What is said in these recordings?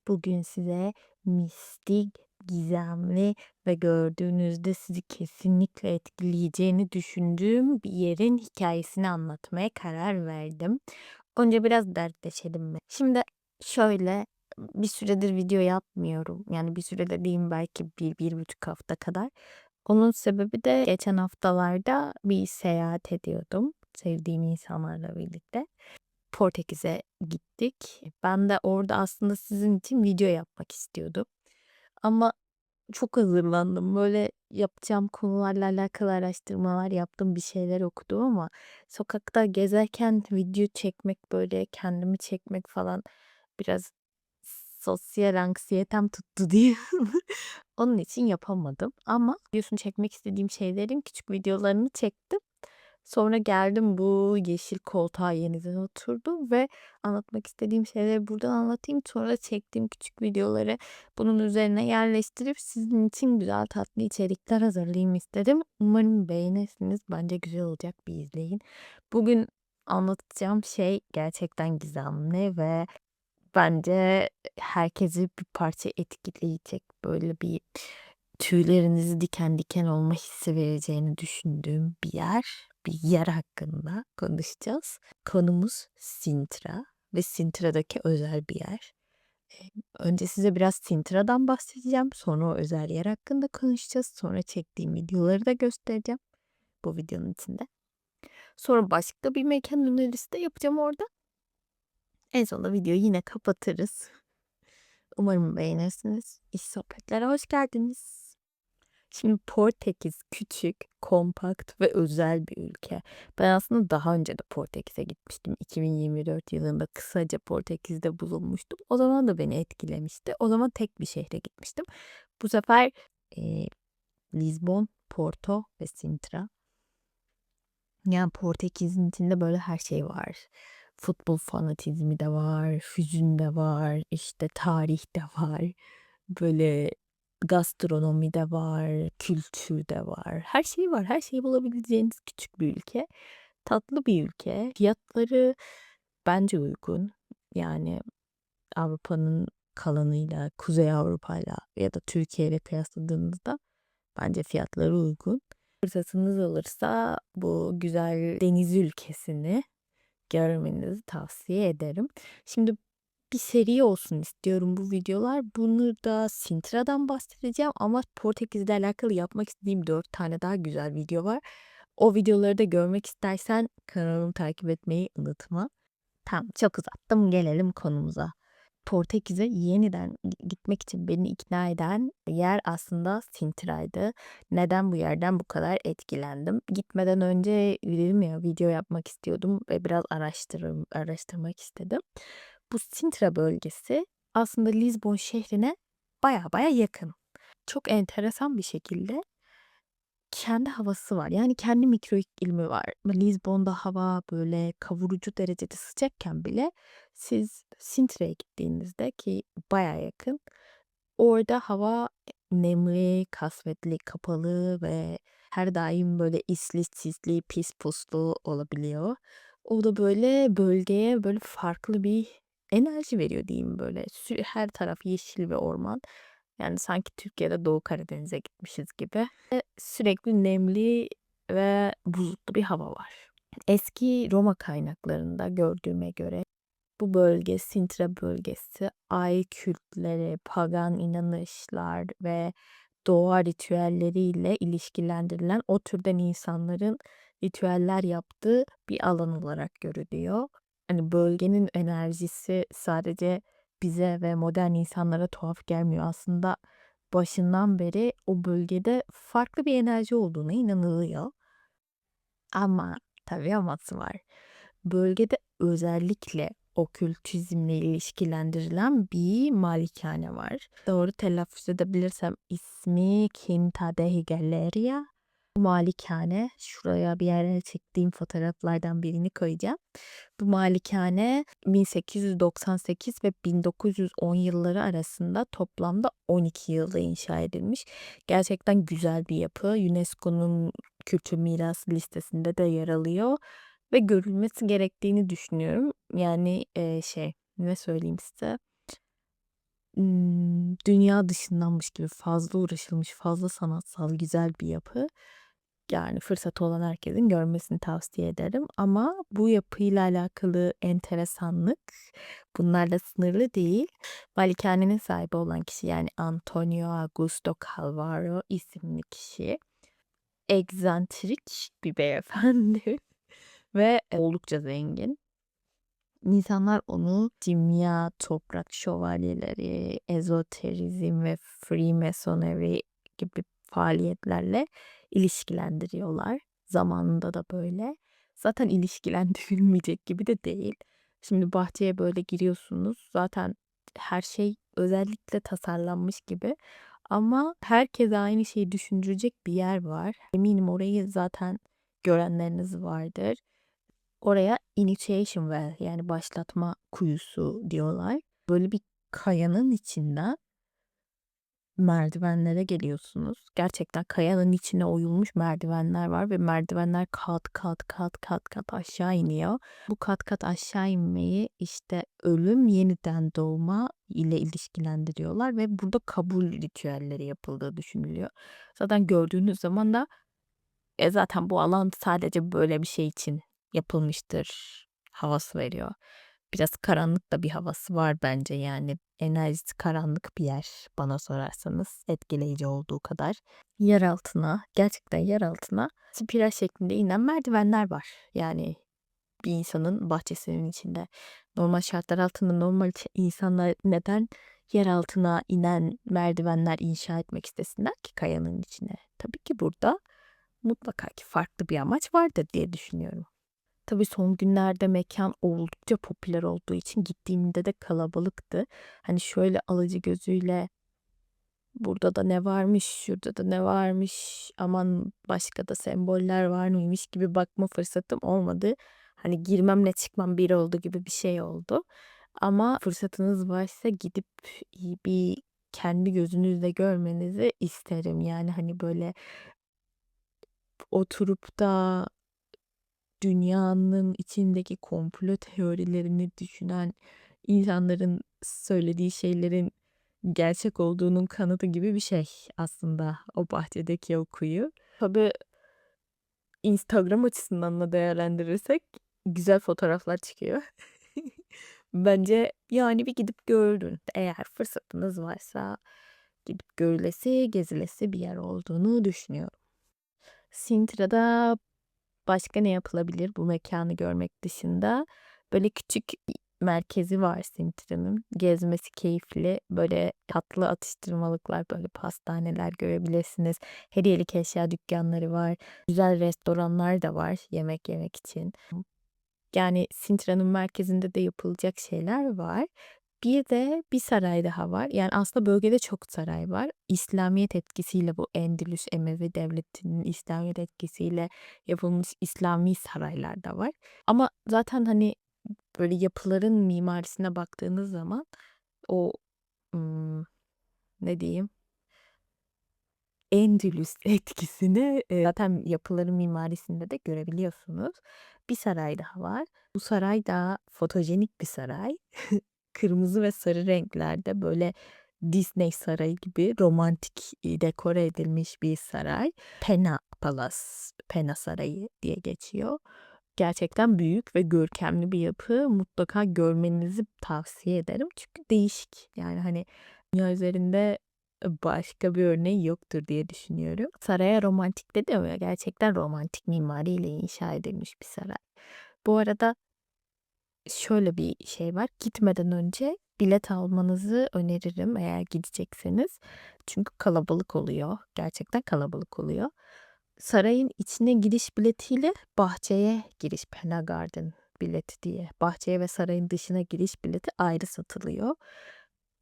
Bugün size mistik, gizemli ve gördüğünüzde sizi kesinlikle etkileyeceğini düşündüğüm bir yerin hikayesini anlatmaya karar verdim. Önce biraz dertleşelim mi? Şimdi şöyle bir süredir video yapmıyorum. Yani bir süre dediğim belki 1-1,5 hafta kadar. Onun sebebi de geçen haftalarda bir seyahat ediyordum sevdiğim insanlarla birlikte. Portekiz'e gittik. Ben de orada aslında sizin için video yapmak istiyordum. Ama çok hazırlandım. Böyle yapacağım konularla alakalı araştırmalar yaptım, bir şeyler okudum ama sokakta gezerken video çekmek, böyle kendimi çekmek falan biraz sosyal anksiyetem tuttu diye. Onun için yapamadım. Ama videosunu çekmek istediğim şeylerin küçük videolarını çektim. Sonra geldim bu yeşil koltuğa yeniden oturdum ve anlatmak istediğim şeyleri buradan anlatayım. Sonra çektiğim küçük videoları bunun üzerine yerleştirip sizin için güzel tatlı içerikler hazırlayayım istedim. Umarım beğenirsiniz. Bence güzel olacak, bir izleyin. Bugün anlatacağım şey gerçekten gizemli ve bence herkesi bir parça etkileyecek, böyle bir tüylerinizi diken diken olma hissi vereceğini düşündüğüm bir yer hakkında konuşacağız. Konumuz Sintra ve Sintra'daki özel bir yer. Önce size biraz Sintra'dan bahsedeceğim. Sonra o özel yer hakkında konuşacağız. Sonra çektiğim videoları da göstereceğim bu videonun içinde. Sonra başka bir mekan önerisi de yapacağım orada. En sonunda videoyu yine kapatırız. Umarım beğenirsiniz. İş sohbetlere hoş geldiniz. Şimdi Portekiz küçük, kompakt ve özel bir ülke. Ben aslında daha önce de Portekiz'e gitmiştim. 2024 yılında kısaca Portekiz'de bulunmuştum. O zaman da beni etkilemişti. O zaman tek bir şehre gitmiştim. Bu sefer e, Lizbon, Porto ve Sintra. Yani Portekiz'in içinde böyle her şey var. Futbol fanatizmi de var, hüzün de var, işte tarih de var. Böyle gastronomi de var, kültür de var. Her şey var. Her şeyi bulabileceğiniz küçük bir ülke. Tatlı bir ülke. Fiyatları bence uygun. Yani Avrupa'nın kalanıyla, Kuzey Avrupa'yla ya da Türkiye ile kıyasladığınızda bence fiyatları uygun. Fırsatınız olursa bu güzel deniz ülkesini görmenizi tavsiye ederim. Şimdi bir seri olsun istiyorum bu videolar. Bunu da Sintra'dan bahsedeceğim ama Portekiz'le alakalı yapmak istediğim 4 tane daha güzel video var. O videoları da görmek istersen kanalımı takip etmeyi unutma. Tamam, çok uzattım, gelelim konumuza. Portekiz'e yeniden gitmek için beni ikna eden yer aslında Sintra'ydı. Neden bu yerden bu kadar etkilendim? Gitmeden önce dedim ya, video yapmak istiyordum ve biraz araştırmak istedim. Bu Sintra bölgesi aslında Lizbon şehrine baya yakın. Çok enteresan bir şekilde kendi havası var. Yani kendi mikro iklimi var. Lizbon'da hava böyle kavurucu derecede sıcakken bile siz Sintra'ya gittiğinizde, ki baya yakın, orada hava nemli, kasvetli, kapalı ve her daim böyle isli, sisli, pis puslu olabiliyor. O da böyle bölgeye böyle farklı bir enerji veriyor diyeyim böyle. Her taraf yeşil ve orman. Yani sanki Türkiye'de Doğu Karadeniz'e gitmişiz gibi. Sürekli nemli ve bulutlu bir hava var. Eski Roma kaynaklarında gördüğüme göre bu bölge, Sintra bölgesi, ay kültleri, pagan inanışlar ve doğa ritüelleriyle ilişkilendirilen o türden insanların ritüeller yaptığı bir alan olarak görülüyor. Hani bölgenin enerjisi sadece bize ve modern insanlara tuhaf gelmiyor. Aslında başından beri o bölgede farklı bir enerji olduğuna inanılıyor. Ama tabii aması var. Bölgede özellikle okültizmle ilişkilendirilen bir malikane var. Doğru telaffuz edebilirsem ismi Quinta de Higueria. Bu malikane, şuraya bir yerlere çektiğim fotoğraflardan birini koyacağım. Bu malikane 1898 ve 1910 yılları arasında toplamda 12 yılda inşa edilmiş. Gerçekten güzel bir yapı. UNESCO'nun kültür mirası listesinde de yer alıyor ve görülmesi gerektiğini düşünüyorum. Yani ne söyleyeyim size? dünya dışındanmış gibi fazla uğraşılmış, fazla sanatsal, güzel bir yapı. Yani fırsatı olan herkesin görmesini tavsiye ederim ama bu yapıyla alakalı enteresanlık bunlarla sınırlı değil. Malikanenin sahibi olan kişi yani Antonio Augusto Calvaro isimli kişi egzantrik bir beyefendi ve oldukça zengin. İnsanlar onu kimya, toprak şövalyeleri, ezoterizm ve Freemasonry gibi faaliyetlerle ilişkilendiriyorlar. Zamanında da böyle. Zaten ilişkilendirilmeyecek gibi de değil. Şimdi bahçeye böyle giriyorsunuz. Zaten her şey özellikle tasarlanmış gibi. Ama herkese aynı şeyi düşündürecek bir yer var. Eminim orayı zaten görenleriniz vardır. Oraya initiation well yani başlatma kuyusu diyorlar. Böyle bir kayanın içinden merdivenlere geliyorsunuz. Gerçekten kayanın içine oyulmuş merdivenler var ve merdivenler kat kat kat kat kat aşağı iniyor. Bu kat kat aşağı inmeyi işte ölüm yeniden doğma ile ilişkilendiriyorlar ve burada kabul ritüelleri yapıldığı düşünülüyor. Zaten gördüğünüz zaman da zaten bu alan sadece böyle bir şey için yapılmıştır havası veriyor. Biraz karanlık da bir havası var bence yani enerjisi karanlık bir yer bana sorarsanız etkileyici olduğu kadar. Yer altına gerçekten yer altına spiral şeklinde inen merdivenler var. Yani bir insanın bahçesinin içinde. Normal şartlar altında normal insanlar neden yer altına inen merdivenler inşa etmek istesinler ki kayanın içine? Tabii ki burada mutlaka ki farklı bir amaç vardır diye düşünüyorum. Tabii son günlerde mekan oldukça popüler olduğu için gittiğimde de kalabalıktı. Hani şöyle alıcı gözüyle burada da ne varmış, şurada da ne varmış, aman başka da semboller var mıymış gibi bakma fırsatım olmadı. Hani girmemle çıkmam bir oldu gibi bir şey oldu. Ama fırsatınız varsa gidip iyi bir kendi gözünüzle görmenizi isterim. Yani hani böyle oturup da dünyanın içindeki komplo teorilerini düşünen insanların söylediği şeylerin gerçek olduğunun kanıtı gibi bir şey aslında o bahçedeki o kuyu. Tabii Instagram açısından da değerlendirirsek güzel fotoğraflar çıkıyor. Bence yani bir gidip görün. Eğer fırsatınız varsa gidip görülesi, gezilesi bir yer olduğunu düşünüyorum. Sintra'da başka ne yapılabilir bu mekanı görmek dışında? Böyle küçük merkezi var Sintra'nın. Gezmesi keyifli. Böyle tatlı atıştırmalıklar, böyle pastaneler görebilirsiniz. Hediyelik eşya dükkanları var. Güzel restoranlar da var yemek yemek için. Yani Sintra'nın merkezinde de yapılacak şeyler var. Bir de bir saray daha var. Yani aslında bölgede çok saray var. İslamiyet etkisiyle bu Endülüs Emevi Devleti'nin İslamiyet etkisiyle yapılmış İslami saraylar da var. Ama zaten hani böyle yapıların mimarisine baktığınız zaman o ım, ne diyeyim Endülüs etkisini zaten yapıların mimarisinde de görebiliyorsunuz. Bir saray daha var. Bu saray da fotojenik bir saray. Kırmızı ve sarı renklerde böyle Disney sarayı gibi romantik dekore edilmiş bir saray. Pena Palace, Pena Sarayı diye geçiyor. Gerçekten büyük ve görkemli bir yapı. Mutlaka görmenizi tavsiye ederim. Çünkü değişik. Yani hani dünya üzerinde başka bir örneği yoktur diye düşünüyorum. Saraya romantik dedim ama gerçekten romantik mimariyle inşa edilmiş bir saray. Bu arada şöyle bir şey var. Gitmeden önce bilet almanızı öneririm eğer gidecekseniz. Çünkü kalabalık oluyor. Gerçekten kalabalık oluyor. Sarayın içine giriş biletiyle bahçeye giriş Pena Garden bileti diye. Bahçeye ve sarayın dışına giriş bileti ayrı satılıyor.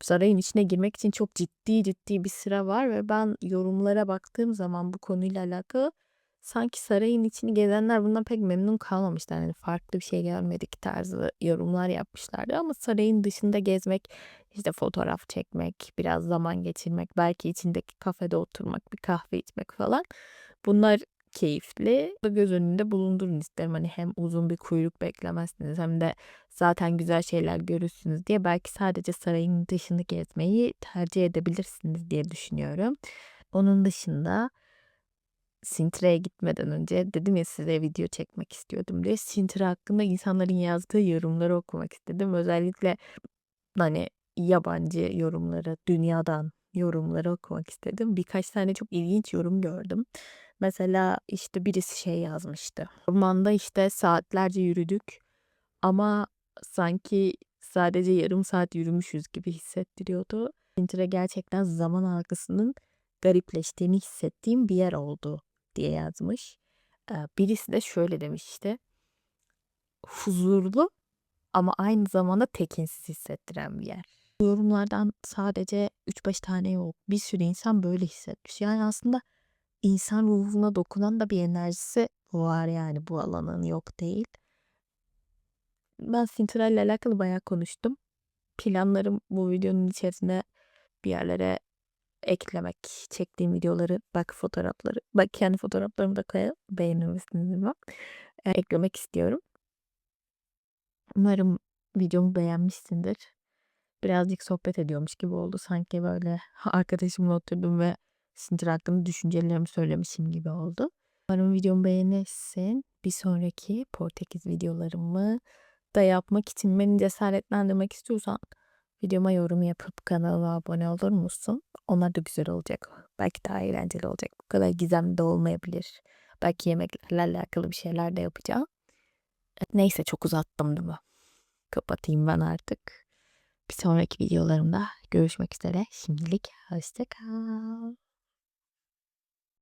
Sarayın içine girmek için çok ciddi ciddi bir sıra var ve ben yorumlara baktığım zaman bu konuyla alakalı sanki sarayın içini gezenler bundan pek memnun kalmamışlar. Yani farklı bir şey gelmedik tarzı yorumlar yapmışlardı ama sarayın dışında gezmek, işte fotoğraf çekmek, biraz zaman geçirmek, belki içindeki kafede oturmak, bir kahve içmek falan. Bunlar keyifli. Da göz önünde bulundurun isterim. Hani hem uzun bir kuyruk beklemezsiniz hem de zaten güzel şeyler görürsünüz diye belki sadece sarayın dışını gezmeyi tercih edebilirsiniz diye düşünüyorum. Onun dışında Sintire'ye gitmeden önce dedim ya size video çekmek istiyordum diye. Sintire hakkında insanların yazdığı yorumları okumak istedim. Özellikle hani yabancı yorumları, dünyadan yorumları okumak istedim. Birkaç tane çok ilginç yorum gördüm. Mesela işte birisi şey yazmıştı. Ormanda işte saatlerce yürüdük ama sanki sadece yarım saat yürümüşüz gibi hissettiriyordu. Sintire gerçekten zaman algısının garipleştiğini hissettiğim bir yer oldu diye yazmış. Birisi de şöyle demiş işte. Huzurlu ama aynı zamanda tekinsiz hissettiren bir yer. Bu yorumlardan sadece 3-5 tane yok. Bir sürü insan böyle hissetmiş. Yani aslında insan ruhuna dokunan da bir enerjisi var yani bu alanın yok değil. Ben Cinderella ile alakalı bayağı konuştum. Planlarım bu videonun içerisine bir yerlere eklemek, çektiğim videoları, bak fotoğrafları, bak kendi fotoğraflarımı da koyarım. Beğenir misiniz bilmem. Eklemek istiyorum. Umarım videomu beğenmişsindir. Birazcık sohbet ediyormuş gibi oldu. Sanki böyle arkadaşımla oturdum ve Sintir hakkında düşüncelerimi söylemişim gibi oldu. Umarım videomu beğenirsin. Bir sonraki Portekiz videolarımı da yapmak için beni cesaretlendirmek istiyorsan videoma yorum yapıp kanalıma abone olur musun? Onlar da güzel olacak. Belki daha eğlenceli olacak. Bu kadar gizemli de olmayabilir. Belki yemeklerle alakalı bir şeyler de yapacağım. Neyse çok uzattım değil mi? Kapatayım ben artık. Bir sonraki videolarımda görüşmek üzere. Şimdilik hoşça kal.